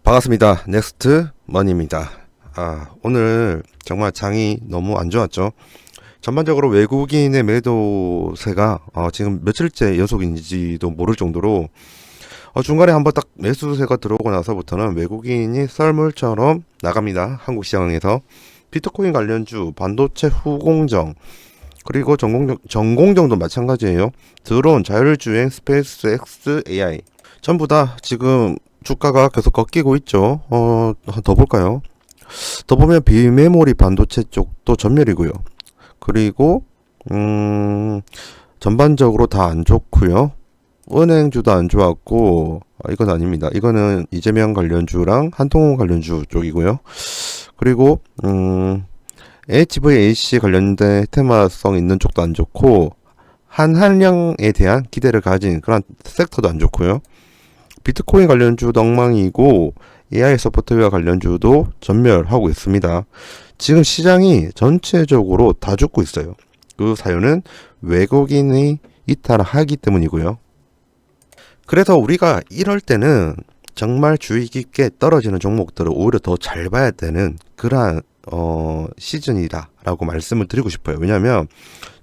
반갑습니다. 넥스트 머니입니다. 오늘 정말 장이 너무 안 좋았죠. 전반적으로 외국인의 매도세가 지금 며칠째 연속인지도 모를 정도로 중간에 한번 딱 매수세가 들어오고 나서부터는 외국인이 썰물처럼 나갑니다. 한국 시장에서 비트코인 관련주, 반도체 후공정, 그리고 전공정도 마찬가지예요. 드론, 자율주행, 스페이스 X, AI 전부 다 지금 주가가 계속 꺾이고 있죠. 더 볼까요? 더 보면 비메모리 반도체 쪽도 전멸이고요. 그리고 전반적으로 다 안 좋고요. 은행주도 안 좋았고, 이건 아닙니다. 이거는 이재명 관련주랑 한통운 관련주 쪽이고요. 그리고 HVAC 관련된 테마성 있는 쪽도 안 좋고, 한한령에 대한 기대를 가진 그런 섹터도 안 좋고요. 비트코인 관련주도 엉망이고 AI 소프트웨어 관련주도 전멸하고 있습니다. 지금 시장이 전체적으로 다 죽고 있어요. 그 사유는 외국인이 이탈하기 때문이고요. 그래서 우리가 이럴 때는 정말 주의 깊게 떨어지는 종목들을 오히려 더 잘 봐야 되는 그러한 시즌이다라고 말씀을 드리고 싶어요. 왜냐하면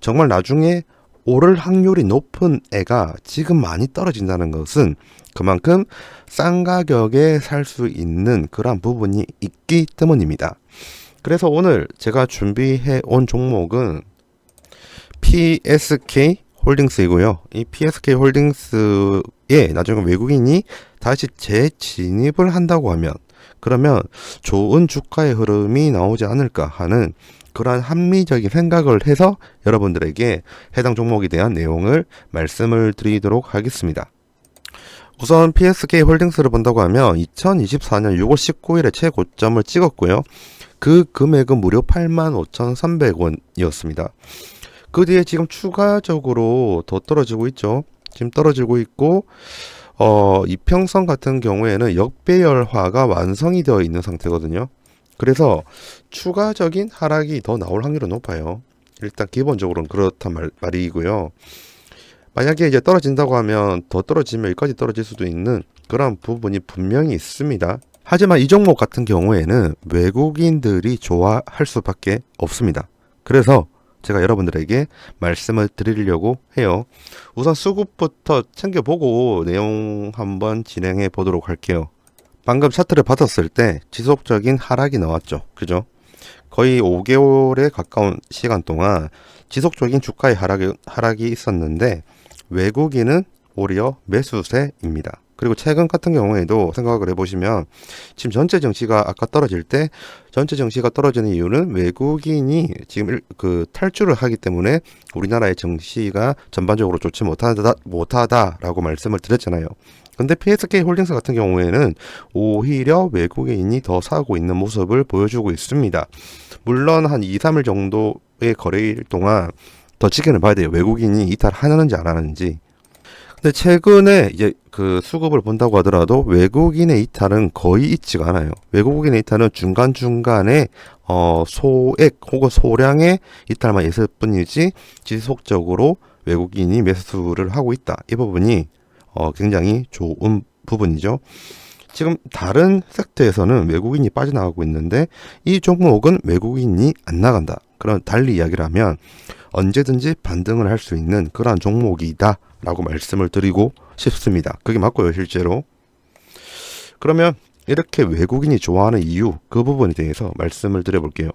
정말 나중에 오를 확률이 높은 애가 지금 많이 떨어진다는 것은 그만큼 싼 가격에 살 수 있는 그런 부분이 있기 때문입니다. 그래서 오늘 제가 준비해 온 종목은 PSK 홀딩스이고요. 이 PSK 홀딩스에 나중에 외국인이 다시 재진입을 한다고 하면 그러면 좋은 주가의 흐름이 나오지 않을까 하는 그러한 합리적인 생각을 해서 여러분들에게 해당 종목에 대한 내용을 말씀을 드리도록 하겠습니다. 우선 PSK 홀딩스를 본다고 하면 2024년 6월 19일에 최고점을 찍었고요. 그 금액은 무려 85,300원이었습니다. 그 뒤에 지금 추가적으로 더 떨어지고 있죠. 지금 떨어지고 있고 이평선 같은 경우에는 역배열화가 완성이 되어 있는 상태거든요. 그래서 추가적인 하락이 더 나올 확률은 높아요. 일단 기본적으로는 그렇단 말이고요. 만약에 이제 떨어진다고 하면 더 떨어지면 여기까지 떨어질 수도 있는 그런 부분이 분명히 있습니다. 하지만 이 종목 같은 경우에는 외국인들이 좋아할 수밖에 없습니다. 그래서 제가 여러분들에게 말씀을 드리려고 해요. 우선 수급부터 챙겨보고 내용 한번 진행해 보도록 할게요. 방금 차트를 받았을 때 지속적인 하락이 나왔죠. 그죠? 거의 5개월에 가까운 시간 동안 지속적인 주가의 하락이 있었는데 외국인은 오히려 매수세입니다. 그리고 최근 같은 경우에도 생각을 해보시면 지금 전체 증시가 아까 떨어질 때 전체 증시가 떨어지는 이유는 외국인이 지금 탈출을 하기 때문에 우리나라의 증시가 전반적으로 좋지 못하다라고 말씀을 드렸잖아요. 근데 PSK 홀딩스 같은 경우에는 오히려 외국인이 더 사고 있는 모습을 보여주고 있습니다. 물론 한 2, 3일 정도의 거래일 동안 더 지켜는 봐야 돼요. 외국인이 이탈하는지 안 하는지. 근데 최근에 이제 그 수급을 본다고 하더라도 외국인의 이탈은 거의 있지가 않아요. 외국인의 이탈은 중간중간에 소액 혹은 소량의 이탈만 있을 뿐이지 지속적으로 외국인이 매수를 하고 있다. 이 부분이 굉장히 좋은 부분이죠. 지금 다른 섹터에서는 외국인이 빠져나가고 있는데 이 종목은 외국인이 안 나간다. 그런 달리 이야기를 하면 언제든지 반등을 할 수 있는 그러한 종목이다 라고 말씀을 드리고 싶습니다. 그게 맞고요, 실제로. 그러면 이렇게 외국인이 좋아하는 이유, 그 부분에 대해서 말씀을 드려볼게요.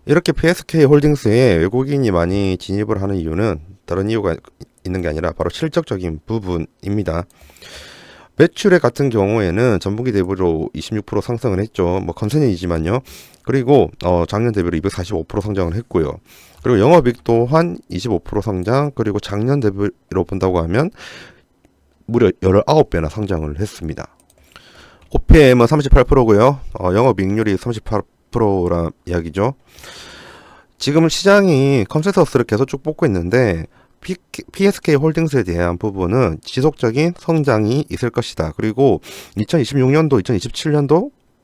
이렇게 PSK 홀딩스에 외국인이 많이 진입을 하는 이유는 다른 이유가 있는 게 아니라 바로 실적적인 부분입니다. 매출액 같은 경우에는 전분기 대비로 26% 상승을 했죠. 뭐 컨센이지만요. 그리고 작년 대비로 245% 성장을 했고요. 그리고 영업이익 또한 25% 성장, 그리고 작년 대비로 본다고 하면 무려 19배나 성장을 했습니다. OPM은 38%고요. 영업이익률이 38%란 이야기죠. 지금 시장이 컨센서스를 계속 쭉 뽑고 있는데 PSK 홀딩스에 대한 부분은 지속적인 성장이 있을 것이다. 그리고 2026년도,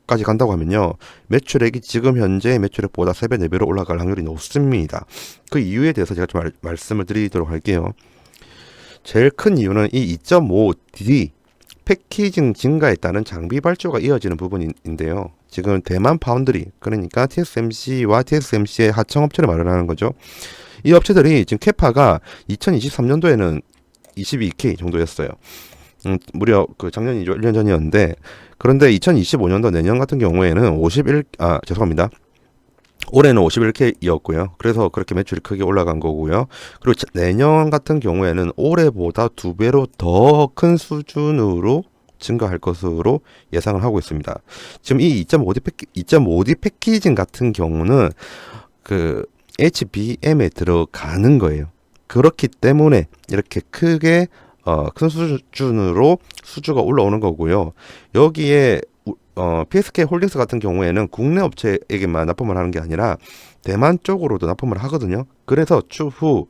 2027년도까지 간다고 하면요. 매출액이 지금 현재 매출액보다 3배, 4배로 올라갈 확률이 높습니다. 그 이유에 대해서 제가 좀 말씀을 드리도록 할게요. 제일 큰 이유는 이 2.5D 패키징 증가에 따른 장비 발주가 이어지는 부분인데요. 지금 대만 파운드리, 그러니까 TSMC와 TSMC의 하청업체를 말하는 거죠. 이 업체들이 지금 캐파가 2023년도에는 22K 정도였어요. 무려 그 작년이죠. 1년 전이었는데, 그런데 2025년도 내년 같은 경우에는 죄송합니다. 올해는 51K였고요. 그래서 그렇게 매출이 크게 올라간 거고요. 그리고 내년 같은 경우에는 올해보다 2배로 더 큰 수준으로 증가할 것으로 예상을 하고 있습니다. 지금 이 2.5D 패키징 같은 경우는 그 HBM에 들어가는 거예요. 그렇기 때문에 이렇게 크게 큰 수준으로 수주가 올라오는 거고요. 여기에 PSK 홀딩스 같은 경우에는 국내 업체에게만 납품을 하는 게 아니라 대만 쪽으로도 납품을 하거든요. 그래서 추후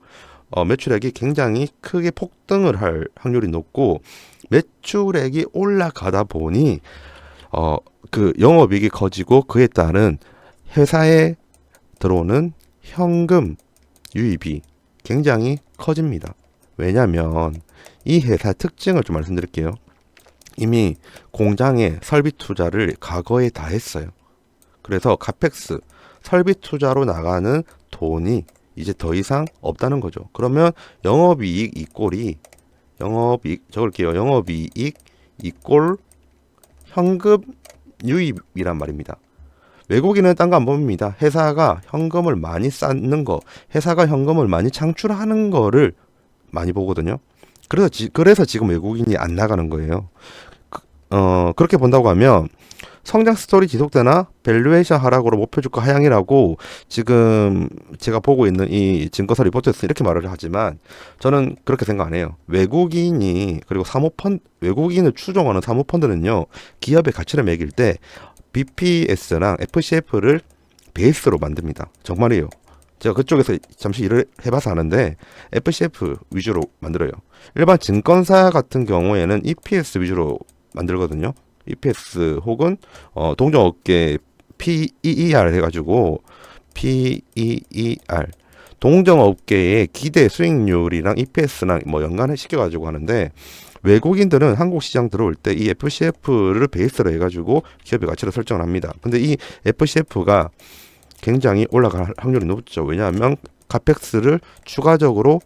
매출액이 굉장히 크게 폭등을 할 확률이 높고, 매출액이 올라가다 보니 그 영업이익이 커지고 그에 따른 회사에 들어오는 현금 유입이 굉장히 커집니다. 왜냐하면 이 회사의 특징을 좀 말씀드릴게요. 이미 공장에 설비 투자를 과거에 다 했어요. 그래서 카펙스, 설비 투자로 나가는 돈이 이제 더 이상 없다는 거죠. 그러면 영업이익 이꼴 현금 유입이란 말입니다. 외국인은 딴 거 안 봅니다. 회사가 현금을 많이 쌓는 거, 회사가 현금을 많이 창출하는 거를 많이 보거든요. 그래서 지금 외국인이 안 나가는 거예요. 그렇게 본다고 하면 성장 스토리 지속되나 밸류에이션 하락으로 목표주가 하향이라고 지금 제가 보고 있는 이 증거사 리포트에서 이렇게 말을 하지만, 저는 그렇게 생각 안 해요. 외국인을 추종하는 사모펀드는요, 기업의 가치를 매길 때 BPS랑 FCF를 베이스로 만듭니다. 정말이에요. 제가 그쪽에서 잠시 일을 해봐서 아는데 FCF 위주로 만들어요. 일반 증권사 같은 경우에는 EPS 위주로 만들거든요. EPS 혹은 동종업계 PER 해가지고 PER 동종업계의 기대 수익률이랑 EPS랑 뭐 연관을 시켜가지고 하는데, 외국인들은 한국 시장 들어올 때 이 FCF를 베이스로 해가지고 기업의 가치를 설정을 합니다. 근데 이 FCF가 굉장히 올라갈 확률이 높죠. 왜냐하면 카펙스를 추가적으로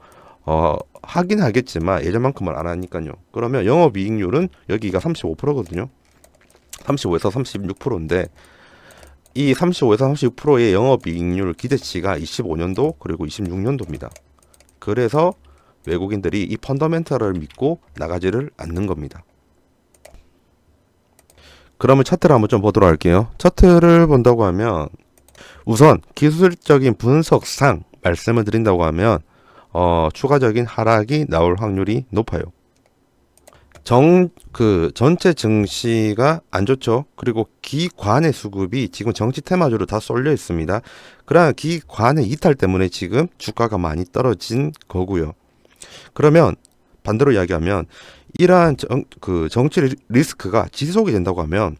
하긴 하겠지만 예전만큼은 안 하니까요. 그러면 영업이익률은 여기가 35%거든요. 35에서 36%인데 이 35에서 36%의 영업이익률 기대치가 25년도 그리고 26년도입니다. 그래서 외국인들이 이 펀더멘털을 믿고 나가지를 않는 겁니다. 그러면 차트를 한번 좀 보도록 할게요. 차트를 본다고 하면 우선 기술적인 분석상 말씀을 드린다고 하면 추가적인 하락이 나올 확률이 높아요. 전체 증시가 안 좋죠. 그리고 기관의 수급이 지금 정치 테마주로 다 쏠려 있습니다. 그러나 기관의 이탈 때문에 지금 주가가 많이 떨어진 거고요. 그러면 반대로 이야기하면 이러한 정치 리스크가 지속이 된다고 하면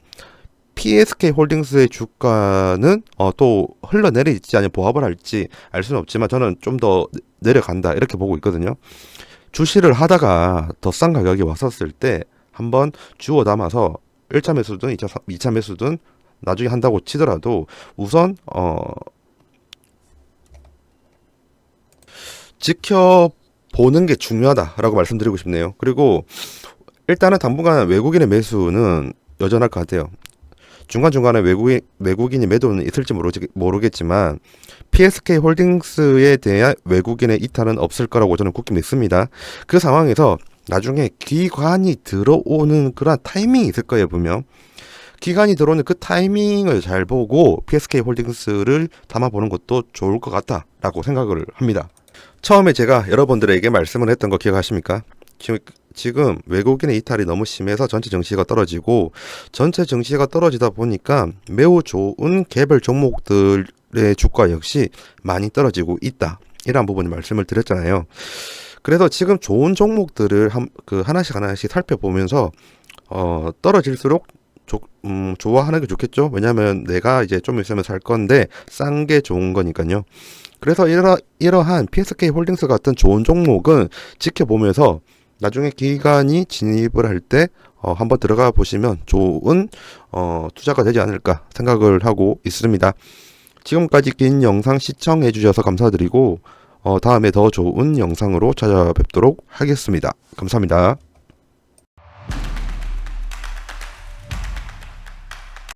PSK 홀딩스의 주가는 또 흘러내리지 아니면 보합을 할지 알 수는 없지만 저는 좀 더 내려간다 이렇게 보고 있거든요. 주시를 하다가 더 싼 가격이 왔었을 때 한번 주워 담아서 1차 매수든 2차 매수든 나중에 한다고 치더라도 우선 지켜보는 게 중요하다라고 말씀드리고 싶네요. 그리고 일단은 당분간 외국인의 매수는 여전할 것 같아요. 중간중간에 외국인이 매도는 있을지 모르겠지만 PSK 홀딩스에 대한 외국인의 이탈은 없을 거라고 저는 굳게 믿습니다. 그 상황에서 나중에 기관이 들어오는 그런 타이밍이 있을 거예요. 보면 기관이 들어오는 그 타이밍을 잘 보고 PSK 홀딩스를 담아보는 것도 좋을 것 같다라고 생각을 합니다. 처음에 제가 여러분들에게 말씀을 했던 거 기억하십니까? 지금 외국인의 이탈이 너무 심해서 전체 증시가 떨어지고, 전체 증시가 떨어지다 보니까 매우 좋은 개별 종목들의 주가 역시 많이 떨어지고 있다, 이런 부분을 말씀을 드렸잖아요. 그래서 지금 좋은 종목들을 하나씩 살펴보면서 떨어질수록 좋아하는 게 좋겠죠. 왜냐하면 내가 이제 좀 있으면 살 건데 싼 게 좋은 거니까요. 그래서 이러한 PSK 홀딩스 같은 좋은 종목은 지켜보면서 나중에 기관이 진입을 할 때 한번 들어가 보시면 좋은 투자가 되지 않을까 생각을 하고 있습니다. 지금까지 긴 영상 시청해 주셔서 감사드리고 다음에 더 좋은 영상으로 찾아뵙도록 하겠습니다. 감사합니다.